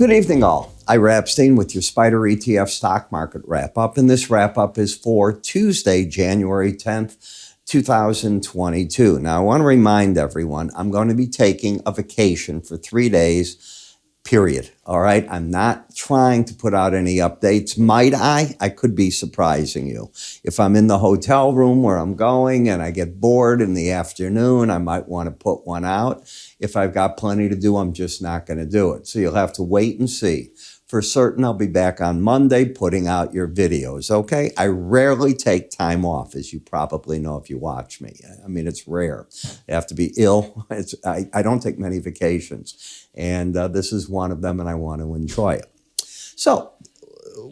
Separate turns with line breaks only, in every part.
Good evening, all. Ira Epstein with your Spider ETF stock market wrap-up, and this wrap-up is for Tuesday, January 10th, 2022. Now, I want to remind everyone, I'm going to be taking a vacation for 3 days, period. All right? I'm not trying to put out any updates. Might I? I could be surprising you. If I'm in the hotel room where I'm going and I get bored in the afternoon, I might want to put one out. If I've got plenty to do, I'm just not going to do it. So you'll have to wait and see. For certain, I'll be back on Monday putting out your videos, okay? I rarely take time off, as you probably know if you watch me. I mean, it's rare. I have to be ill. I don't take many vacations, and this is one of them, and I want to enjoy it. So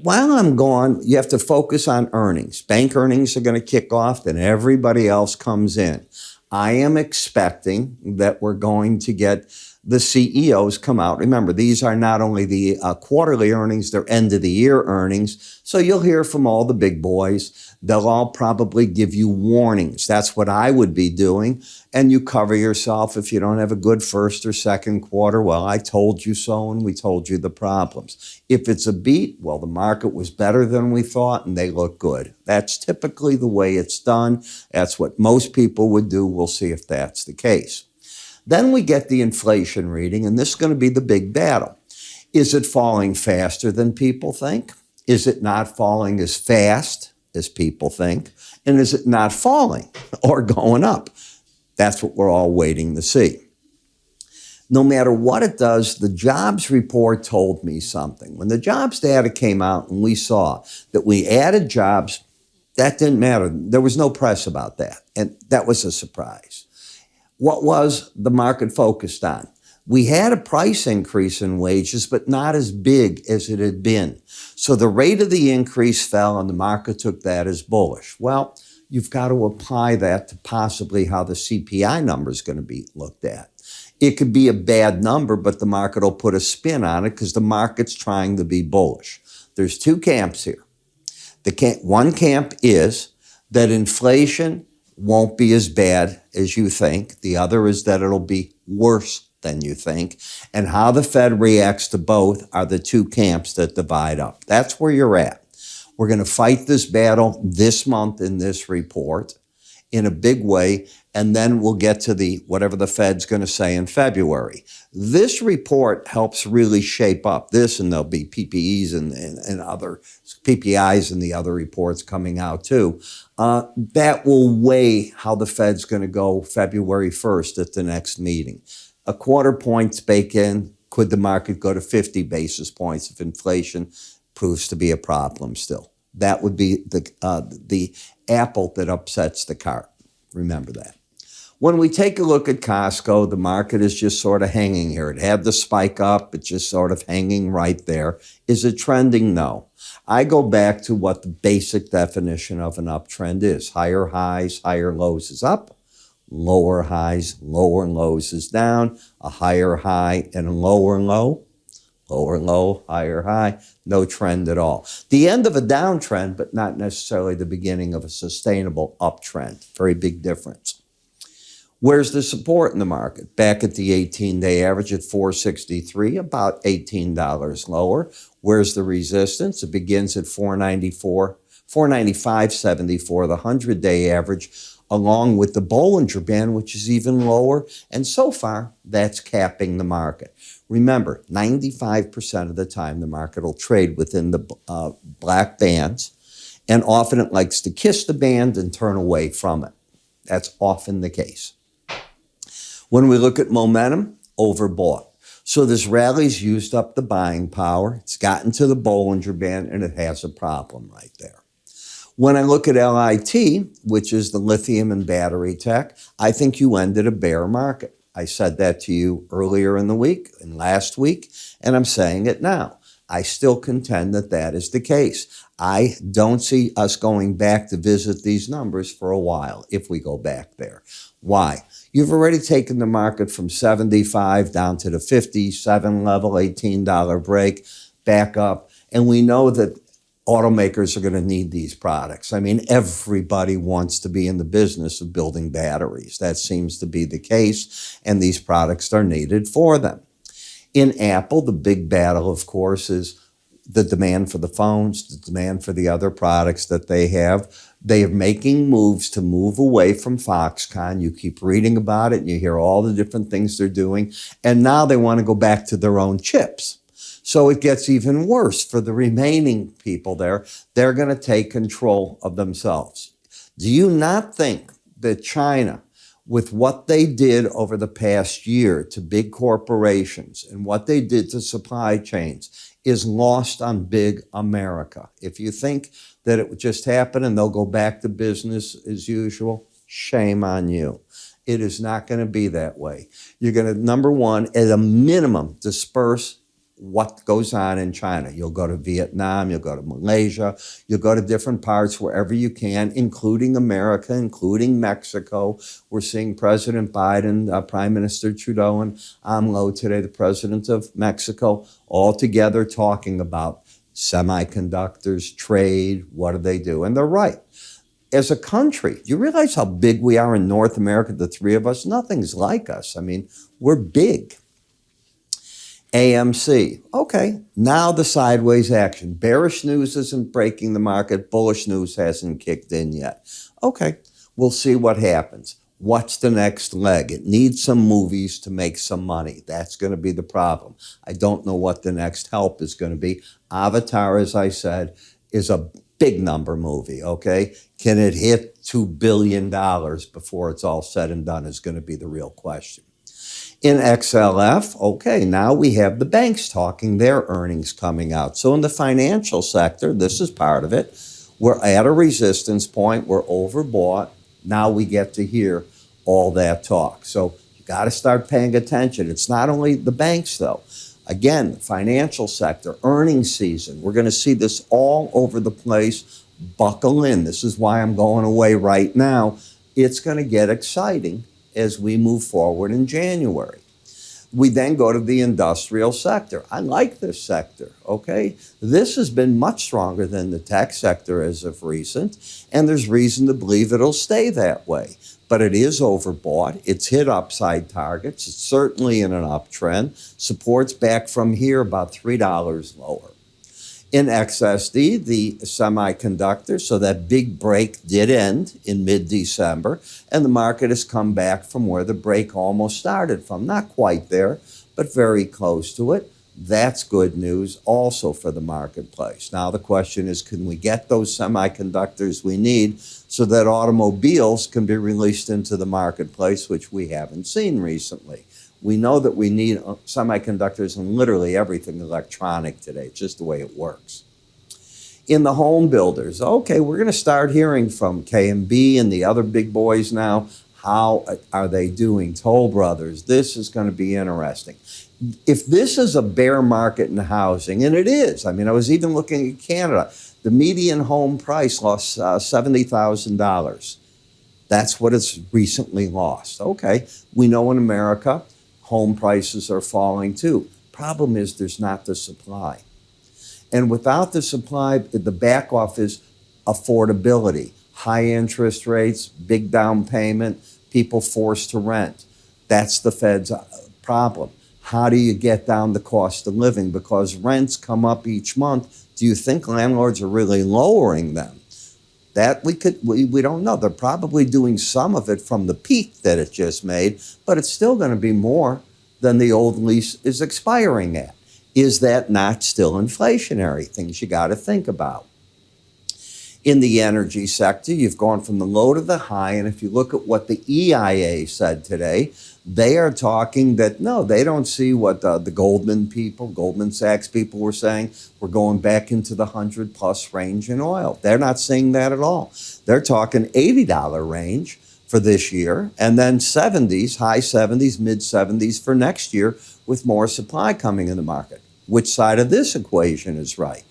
while I'm gone, you have to focus on earnings. Bank earnings are going to kick off, then everybody else comes in. I am expecting that we're going to get the CEOs come out. Remember, these are not only the quarterly earnings, they're end of the year earnings. So you'll hear from all the big boys. They'll all probably give you warnings. That's what I would be doing. And you cover yourself if you don't have a good first or second quarter. Well, I told you so, and we told you the problems. If it's a beat, well, the market was better than we thought, and they look good. That's typically the way it's done. That's what most people would do. We'll see if that's the case. Then we get the inflation reading, and this is going to be the big battle. Is it falling faster than people think? Is it not falling as fast as people think? And is it not falling or going up? That's what we're all waiting to see. No matter what it does, the jobs report told me something. When the jobs data came out and we saw that we added jobs, that didn't matter. There was no press about that, and that was a surprise. What was the market focused on? We had a price increase in wages, but not as big as it had been. So the rate of the increase fell, and the market took that as bullish. Well, you've got to apply that to possibly how the CPI number is going to be looked at. It could be a bad number, but the market will put a spin on it because the market's trying to be bullish. There's two camps here. One camp is that inflation won't be as bad as you think. The other is that it'll be worse than you think. And how the Fed reacts to both are the two camps that divide up. That's where you're at. We're going to fight this battle this month in this report in a big way, and then we'll get to whatever the Fed's going to say in February. This report helps really shape up this, and there'll be PPEs and other PPIs and the other reports coming out too. That will weigh how the Fed's going to go February 1st at the next meeting. A quarter point bake in. Could the market go to 50 basis points if inflation proves to be a problem still? That would be the apple that upsets the cart. Remember that. When we take a look at Costco, the market is just sort of hanging here. It had the spike up. It's just sort of hanging right there. Is it trending? No. I go back to what the basic definition of an uptrend is. Higher highs, higher lows is up. Lower highs, lower lows is down. A higher high and a lower low. Lower low, higher high, no trend at all. The end of a downtrend, but not necessarily the beginning of a sustainable uptrend. Very big difference. Where's the support in the market? Back at the 18-day average at 463, about $18 lower. Where's the resistance? It begins at 495.74, the 100-day average, along with the Bollinger Band, which is even lower. And so far, that's capping the market. Remember, 95% of the time, the market will trade within the black bands, and often it likes to kiss the band and turn away from it. That's often the case. When we look at momentum, overbought. So this rally's used up the buying power. It's gotten to the Bollinger Band, and it has a problem right there. When I look at LIT, which is the lithium and battery tech, I think you ended a bear market. I said that to you earlier in the week and last week, and I'm saying it now. I still contend that that is the case. I don't see us going back to visit these numbers for a while if we go back there. Why? You've already taken the market from 75 down to the 57 level, $18 break, back up, and we know that automakers are going to need these products. I mean, everybody wants to be in the business of building batteries. That seems to be the case, and these products are needed for them. In Apple, the big battle, of course, is the demand for the phones, the demand for the other products that they have. They are making moves to move away from Foxconn. You keep reading about it and you hear all the different things they're doing. And now they want to go back to their own chips. So it gets even worse for the remaining people there. They're going to take control of themselves. Do you not think that China, with what they did over the past year to big corporations and what they did to supply chains, is lost on big America? If you think that it would just happen and they'll go back to business as usual, shame on you. It is not going to be that way. You're going to, number one, at a minimum, disperse what goes on in China. You'll go to Vietnam, you'll go to Malaysia, you'll go to different parts wherever you can, including America, including Mexico. We're seeing President Biden, Prime Minister Trudeau, and AMLO today, the president of Mexico, all together talking about semiconductors, trade, what do they do? And they're right. As a country, do you realize how big we are in North America, the three of us? Nothing's like us. I mean, we're big. AMC. Okay, now the sideways action. Bearish news isn't breaking the market. Bullish news hasn't kicked in yet. Okay, we'll see what happens. What's the next leg? It needs some movies to make some money. That's going to be the problem. I don't know what the next help is going to be. Avatar, as I said, is a big number movie, okay? Can it hit $2 billion before it's all said and done is going to be the real question. In XLF, okay, now we have the banks talking their earnings coming out. So in the financial sector, this is part of it. We're at a resistance point. We're overbought. Now we get to hear all that talk. So you got to start paying attention. It's not only the banks, though. Again, the financial sector, earnings season. We're going to see this all over the place. Buckle in. This is why I'm going away right now. It's going to get exciting as we move forward in January. We then go to the industrial sector. I like this sector, okay? This has been much stronger than the tech sector as of recent, and there's reason to believe it'll stay that way. But it is overbought. It's hit upside targets. It's certainly in an uptrend. Support's back from here about $3 lower. In XSD, the semiconductor, so that big break did end in mid-December, and the market has come back from where the break almost started from. Not quite there, but very close to it. That's good news also for the marketplace. Now the question is, can we get those semiconductors we need so that automobiles can be released into the marketplace, which we haven't seen recently? We know that we need semiconductors in literally everything electronic today. It's just the way it works. In the home builders, okay, we're going to start hearing from K&B and the other big boys now. How are they doing? Toll Brothers, this is going to be interesting. If this is a bear market in housing, and it is, I mean, I was even looking at Canada, the median home price lost $70,000. That's what it's recently lost. Okay, we know in America, home prices are falling too. Problem is there's not the supply. And without the supply, the back off is affordability, high interest rates, big down payment, people forced to rent. That's the Fed's problem. How do you get down the cost of living? Because rents come up each month. Do you think landlords are really lowering them? That we don't know. They're probably doing some of it from the peak that it just made, but it's still going to be more than the old lease is expiring at. Is that not still inflationary? Things you got to think about. In the energy sector, you've gone from the low to the high, and if you look at what the EIA said today, they are talking that, no, they don't see what the Goldman Sachs people were saying. We're going back into the 100+ range in oil. They're not saying that at all. They're talking $80 range for this year, and then 70s, high 70s, mid 70s for next year with more supply coming in the market. Which side of this equation is right?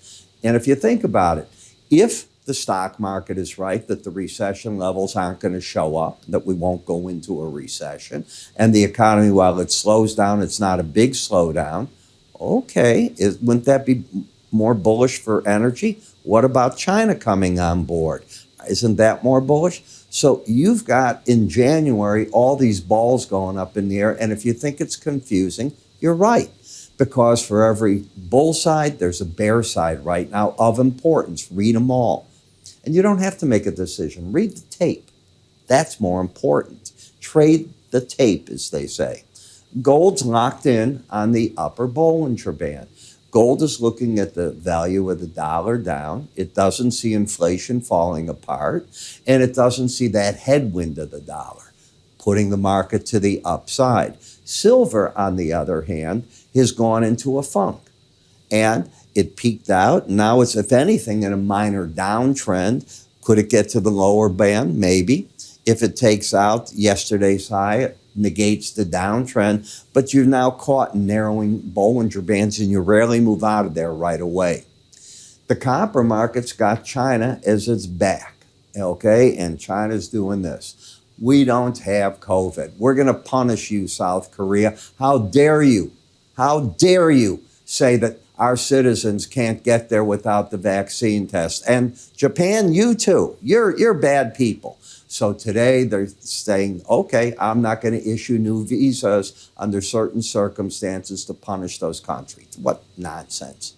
And if you think about it, if the stock market is right, that the recession levels aren't going to show up, that we won't go into a recession, and the economy, while it slows down, it's not a big slowdown. Okay, wouldn't that be more bullish for energy? What about China coming on board? Isn't that more bullish? So you've got, in January, all these balls going up in the air, and if you think it's confusing, you're right. because for every bull side, there's a bear side right now of importance. Read them all. And you don't have to make a decision. Read the tape. That's more important. Trade the tape, as they say. Gold's locked in on the upper Bollinger Band. Gold is looking at the value of the dollar down. It doesn't see inflation falling apart, and it doesn't see that headwind of the dollar, putting the market to the upside. Silver, on the other hand, has gone into a funk, and it peaked out. Now it's, if anything, in a minor downtrend. Could it get to the lower band? Maybe. If it takes out yesterday's high, it negates the downtrend, but you're now caught in narrowing Bollinger Bands, and you rarely move out of there right away. The copper market's got China as its back, okay? And China's doing this. We don't have COVID. We're going to punish you, South Korea. How dare you? How dare you say that our citizens can't get there without the vaccine test? And Japan, you too. You're bad people. So today they're saying, okay, I'm not going to issue new visas under certain circumstances to punish those countries. What nonsense.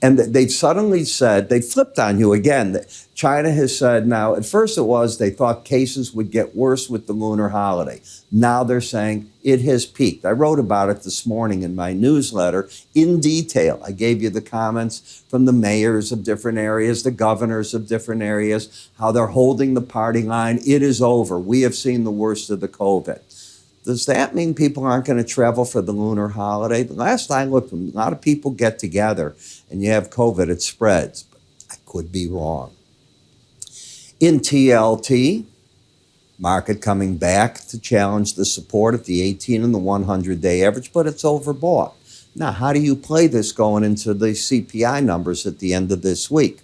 And they've suddenly said, they flipped on you again. China has said now, at first it was they thought cases would get worse with the lunar holiday. Now they're saying it has peaked. I wrote about it this morning in my newsletter in detail. I gave you the comments from the mayors of different areas, the governors of different areas, how they're holding the party line. It is over. We have seen the worst of the COVID. Does that mean people aren't going to travel for the lunar holiday? The last I looked, a lot of people get together and you have COVID, it spreads. But I could be wrong. In TLT, market coming back to challenge the support at the 18 and the 100-day average, but it's overbought. Now, how do you play this going into the CPI numbers at the end of this week?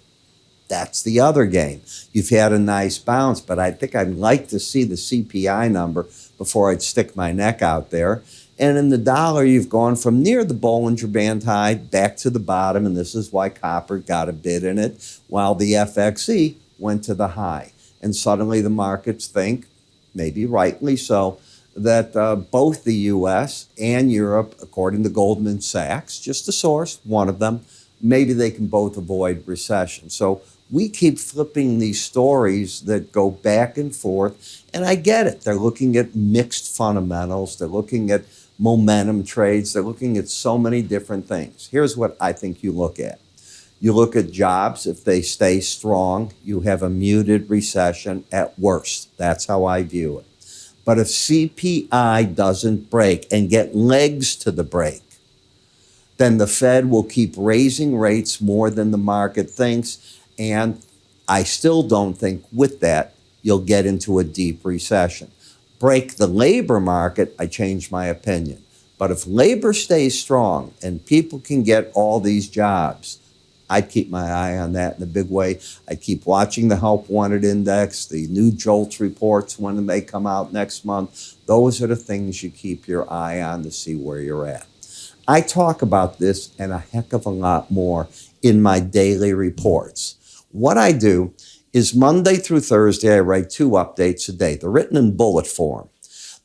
That's the other game. You've had a nice bounce, but I think I'd like to see the CPI number before I'd stick my neck out there. And in the dollar, you've gone from near the Bollinger Band high back to the bottom, and this is why copper got a bid in it, while the FXE went to the high. And suddenly the markets think, maybe rightly so, that both the U.S. and Europe, according to Goldman Sachs, just a source, one of them, maybe they can both avoid recession. So we keep flipping these stories that go back and forth, and I get it. They're looking at mixed fundamentals. They're looking at momentum trades. They're looking at so many different things. Here's what I think you look at. You look at jobs. If they stay strong, you have a muted recession at worst. That's how I view it. But if CPI doesn't break and get legs to the break, then the Fed will keep raising rates more than the market thinks. And I still don't think with that, you'll get into a deep recession. Break the labor market, I change my opinion. But if labor stays strong and people can get all these jobs, I'd keep my eye on that in a big way. I keep watching the Help Wanted Index, the new JOLTS reports when they come out next month. Those are the things you keep your eye on to see where you're at. I talk about this and a heck of a lot more in my daily reports. What I do is Monday through Thursday, I write 2 updates a day. They're written in bullet form.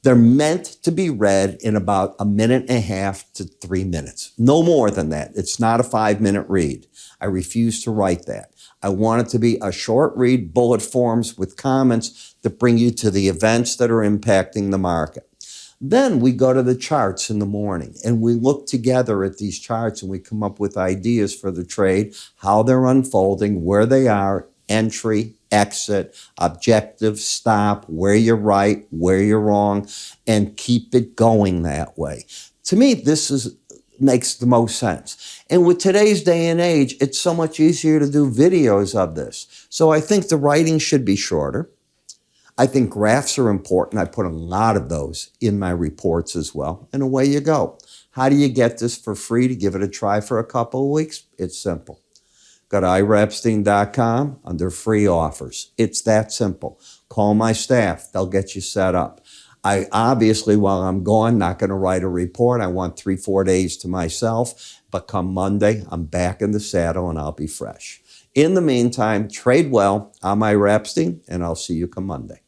They're meant to be read in about 1.5 to 3 minutes. No more than that. It's not a 5-minute read. I refuse to write that. I want it to be a short read, bullet forms with comments that bring you to the events that are impacting the market. Then we go to the charts in the morning and we look together at these charts and we come up with ideas for the trade, how they're unfolding, where they are, entry, exit, objective, stop, where you're right, where you're wrong, and keep it going that way. To me, this makes the most sense. And with today's day and age, it's so much easier to do videos of this. So I think the writing should be shorter. I think graphs are important. I put a lot of those in my reports as well. And away you go. How do you get this for free to give it a try for a couple of weeks? It's simple. Go to iraepstein.com under free offers. It's that simple. Call my staff. They'll get you set up. I obviously, while I'm gone, not going to write a report. I want 3-4 days to myself. But come Monday, I'm back in the saddle and I'll be fresh. In the meantime, trade well. I'm Ira Epstein, and I'll see you come Monday.